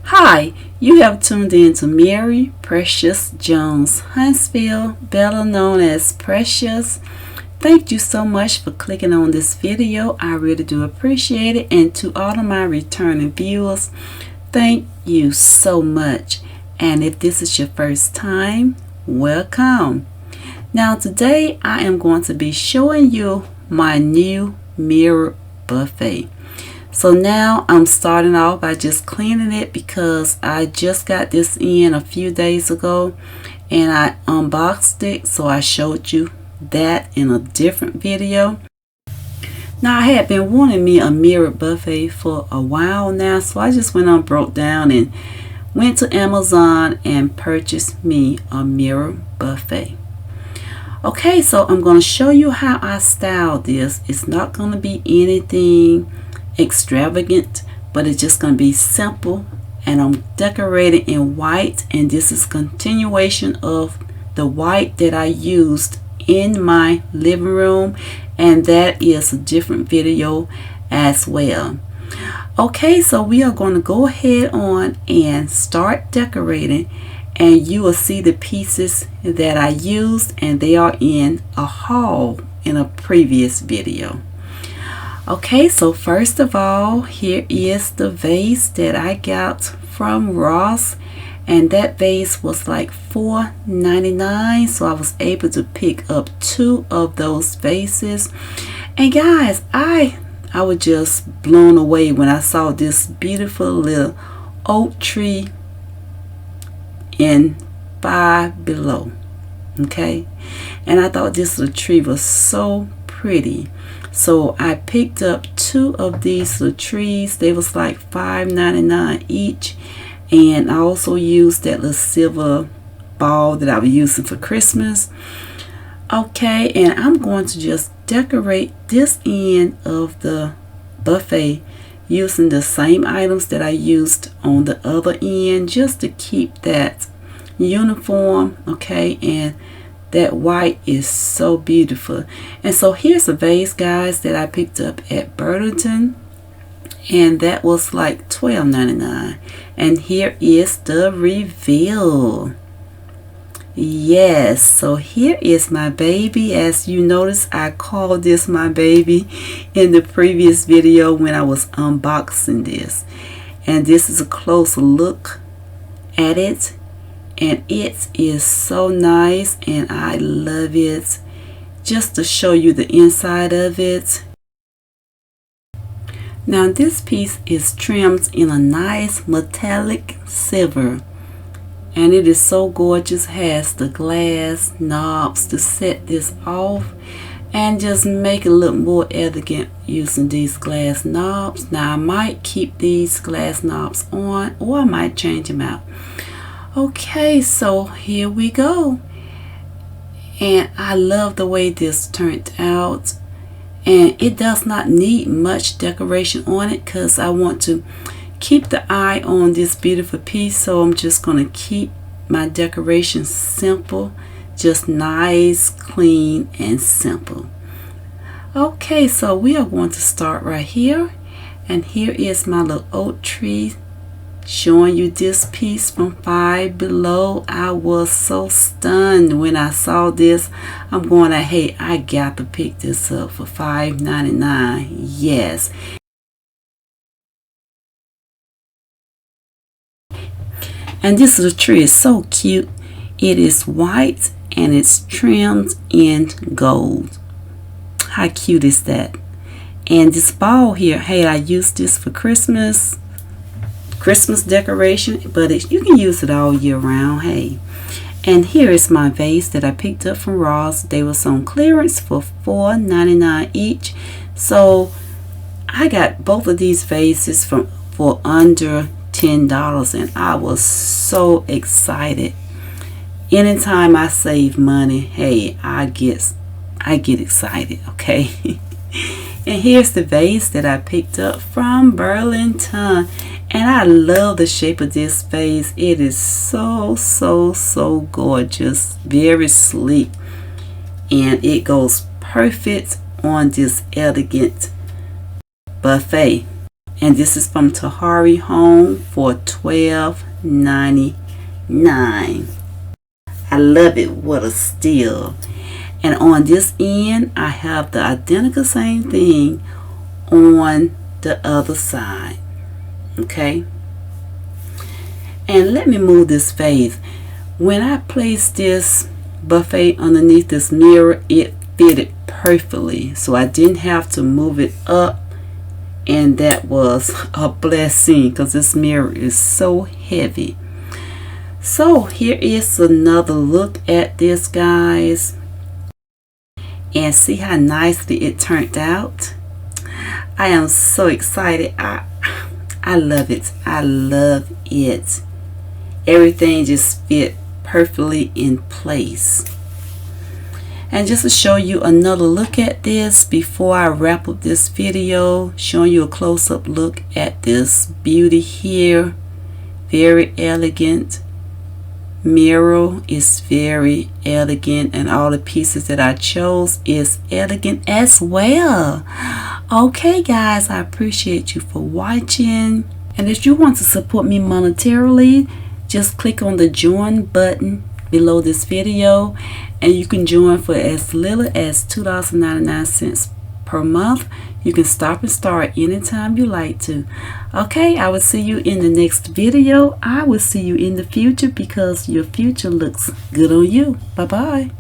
Hi, you have tuned in to Mary Precious Jones Huntsville, better known as Precious. Thank you so much for clicking on this video. I really do appreciate it. And to all of my returning viewers, thank you so much. And if this is your first time, welcome. Now today I am going to be showing you my new mirror buffet. So now I'm starting off by just cleaning it because I just got this in a few days ago and I unboxed it, so I showed you that in a different video. Now I had been wanting me a mirror buffet for a while now, so I just went on, broke down and went to Amazon and purchased me a mirror buffet. Okay, so I'm going to show you how I styled this. It's not going to be anything extravagant, but it's just going to be simple, and I'm decorating in white, and this is continuation of the white that I used in my living room, and that is a different video as well. Okay, so we are going to go ahead on and start decorating, and you will see the pieces that I used, and they are in a haul in a previous video. Okay, so first of all, here is the vase that I got from Ross, and that vase was like $4.99, so I was able to pick up 2 of those vases. And guys, I was just blown away when I saw this beautiful little oak tree in Five Below. Okay, and I thought this little tree was so pretty. So I picked up 2 of these little trees. They was like $5.99 each. And I also used that little silver ball that I was using for Christmas. Okay, and I'm going to just decorate this end of the buffet using the same items that I used on the other end, just to keep that uniform. Okay, and that white is so beautiful. And so here's a vase, guys, that I picked up at Burlington, and that was like $12.99. And here is the reveal. Yes, so here is my baby. As you notice, I called this my baby in the previous video when I was unboxing this. And this is a closer look at it. And it is so nice, and I love it. Just to show you the inside of it. Now this piece is trimmed in a nice metallic silver, and it is so gorgeous. Has the glass knobs to set this off and just make it look more elegant using these glass knobs. Now I might keep these glass knobs on, or I might change them out. Okay, so here we go, and I love the way this turned out, and it does not need much decoration on it because I want to keep the eye on this beautiful piece. So I'm just going to keep my decoration simple, just nice, clean, and simple. Okay, so we are going to start right here, and here is my little oak tree showing you this piece from Five Below. I was so stunned when I saw this. I'm going to, hey, I got to pick this up for $5.99. Yes. And this little tree is so cute. It is white and it's trimmed in gold. How cute is that? And this ball here, hey, I used this for Christmas decoration, but you can use it all year round. Hey, and here is my vase that I picked up from Ross. They was on clearance for $4.99 each, so I got both of these vases for under $10, and I was so excited. Anytime I save money, hey, I get excited. Okay. And here's the vase that I picked up from Burlington. And I love the shape of this vase. It is so gorgeous. Very sleek. And it goes perfect on this elegant buffet. And this is from Tahari Home for $12.99. I love it. What a steal. And on this end, I have the identical same thing on the other side. Okay. And let me move this vase. When I placed this buffet underneath this mirror, it fitted perfectly. So I didn't have to move it up. And that was a blessing because this mirror is so heavy. So here is another look at this, guys. And see how nicely it turned out. I am so excited. I love it. I love it. Everything just fit perfectly in place. And just to show you another look at this before I wrap up this video, showing you a close-up look at this beauty here. Very elegant. Mirror is very elegant, and all the pieces that I chose is elegant as well. Okay guys, I appreciate you for watching. And if you want to support me monetarily, just click on the join button below this video, and you can join for as little as $2.99 per month. You can stop and start anytime you like to. Okay, I will see you in the next video. I will see you in the future because your future looks good on you. Bye bye.